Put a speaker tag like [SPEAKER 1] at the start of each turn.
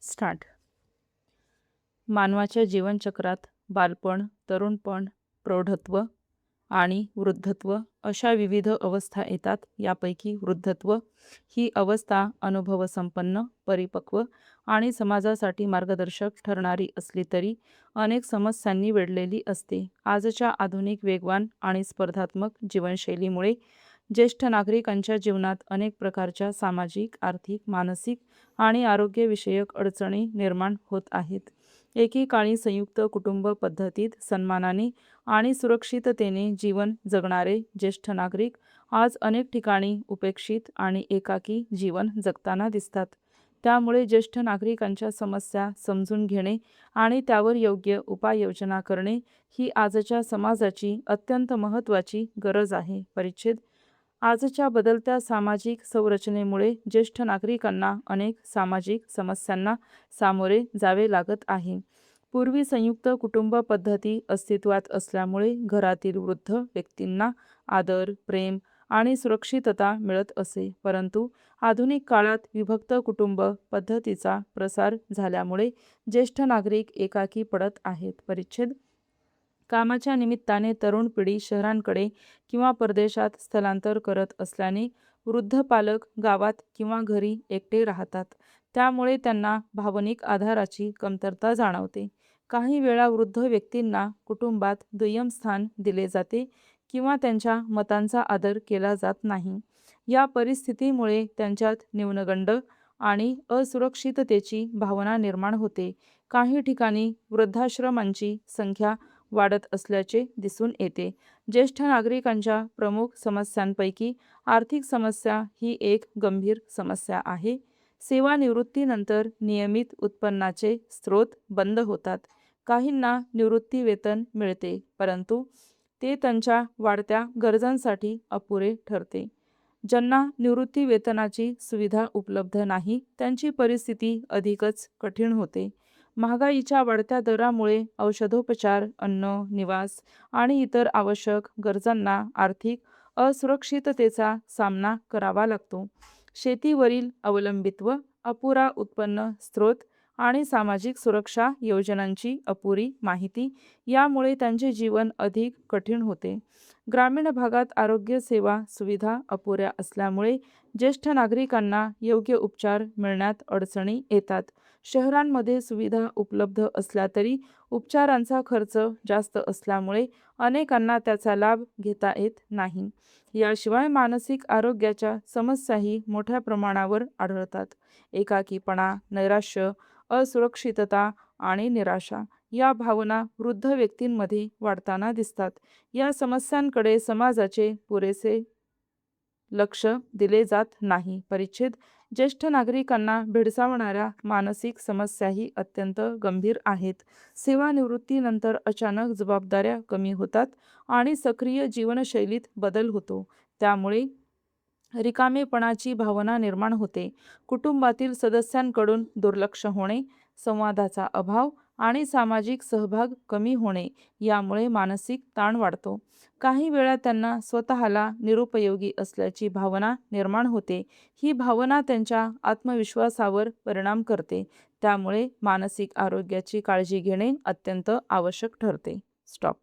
[SPEAKER 1] Start. मानवाच्या जीवनचक्रात बालपण, तरुणपण, प्रौढत्व आणि वृद्धत्व अशा विविध अवस्था येतात. यापैकी वृद्धत्व ही अवस्था अनुभवसंपन्न, परिपक्व आणि समाजासाठी मार्गदर्शक ठरणारी असली तरी अनेक समस्यांनी वेढलेली असते. आजच्या आधुनिक, वेगवान आणि स्पर्धात्मक जीवनशैलीमुळे ज्येष्ठ नागरिकांच्या जीवनात अनेक प्रकारच्या सामाजिक, आर्थिक, मानसिक आणि आरोग्यविषयक अडचणी निर्माण होत आहेत. एकेकाळी संयुक्त कुटुंब पद्धतीत सन्मानाने आणि सुरक्षिततेने जीवन जगणारे ज्येष्ठ नागरिक आज अनेक ठिकाणी उपेक्षित आणि एकाकी जीवन जगताना दिसतात. त्यामुळे ज्येष्ठ नागरिकांच्या समस्या समजून घेणे आणि त्यावर योग्य उपाययोजना करणे ही आजच्या समाजाची अत्यंत महत्त्वाची गरज आहे. परिच्छेद. आजच्या बदलत्या सामाजिक संरचनेमुळे ज्येष्ठ नागरिकांना अनेक सामाजिक समस्यांना सामोरे जावे लागत आहे. पूर्वी संयुक्त कुटुंब पद्धती अस्तित्वात असल्यामुळे घरातील वृद्ध व्यक्तींना आदर, प्रेम आणि सुरक्षितता मिळत असे. परंतु आधुनिक काळात विभक्त कुटुंब पद्धतीचा प्रसार झाल्यामुळे ज्येष्ठ नागरिक एकाकी पडत आहेत. परिच्छेद. कामाच्या निमित्ताने तरुण पिढी शहरांकडे किंवा परदेशात स्थलांतर करत असल्याने वृद्ध पालक गावात किंवा घरी एकटे राहतात. त्यामुळे त्यांना भावनिक आधाराची कमतरता जाणवते. काही वेळा वृद्ध व्यक्तींना कुटुंबात दुय्यम स्थान दिले जाते किंवा त्यांच्या मतांचा आदर केला जात नाही. या परिस्थितीमुळे त्यांच्यात न्यूनगंड आणि असुरक्षिततेची भावना निर्माण होते. काही ठिकाणी वृद्धाश्रमांची संख्या वाढत असल्याचे दिसून येते. ज्येष्ठ नागरिकांच्या प्रमुख समस्यांपैकी आर्थिक समस्या ही एक गंभीर समस्या आहे. सेवानिवृत्तीनंतर नियमित उत्पन्नाचे स्रोत बंद होतात. काहींना निवृत्तीवेतन मिळते, परंतु ते त्यांच्या वाढत्या गरजांसाठी अपुरे ठरते. ज्यांना निवृत्तीवेतनाची सुविधा उपलब्ध नाही, त्यांची परिस्थिती अधिकच कठीण होते. महागाईच्या वाढत्या दरामुळे औषधोपचार, अन्न, निवास आणि इतर आवश्यक गरजांना आर्थिक असुरक्षिततेचा सामना करावा लागतो. शेतीवरील अवलंबित्व, अपुरा उत्पन्न स्रोत आणि सामाजिक सुरक्षा योजनांची अपुरी माहिती यामुळे त्यांचे जीवन अधिक कठीण होते. ग्रामीण भागात आरोग्य सेवा सुविधा अपुऱ्या असल्यामुळे ज्येष्ठ नागरिकांना योग्य उपचार मिळण्यात अडचणी येतात. शहरांमध्ये सुविधा उपलब्ध असल्या तरी उपचारांचा खर्च जास्त असल्यामुळे अनेकांना त्याचा लाभ घेता येत नाही. याशिवाय मानसिक आरोग्याच्या समस्याही मोठ्या प्रमाणावर आढळतात. एकाकीपणा, नैराश्य, असुरक्षितता आणि निराशा या भावना वृद्ध व्यक्तींमध्ये वाढताना दिसतात. या समस्यांकडे समाजाचे पुरेसे लक्ष दिले जात नाही. परिच्छेद. ज्येष्ठ नागरिकांना भेडसावणाऱ्या मानसिक समस्याही अत्यंत गंभीर आहेत. सेवानिवृत्तीनंतर अचानक जबाबदाऱ्या कमी होतात आणि सक्रिय जीवनशैलीत बदल होतो. त्यामुळे रिकामेपणाची भावना निर्माण होते. कुटुंबातील सदस्यांकडून दुर्लक्ष होणे, संवादाचा अभाव आणि सामाजिक सहभाग कमी होणे यामुळे मानसिक ताण वाढतो. काही वेळा त्यांना स्वतःला निरुपयोगी असल्याची भावना निर्माण होते. ही भावना त्यांच्या आत्मविश्वासावर परिणाम करते. त्यामुळे मानसिक आरोग्याची काळजी घेणे अत्यंत आवश्यक ठरते. स्टॉप.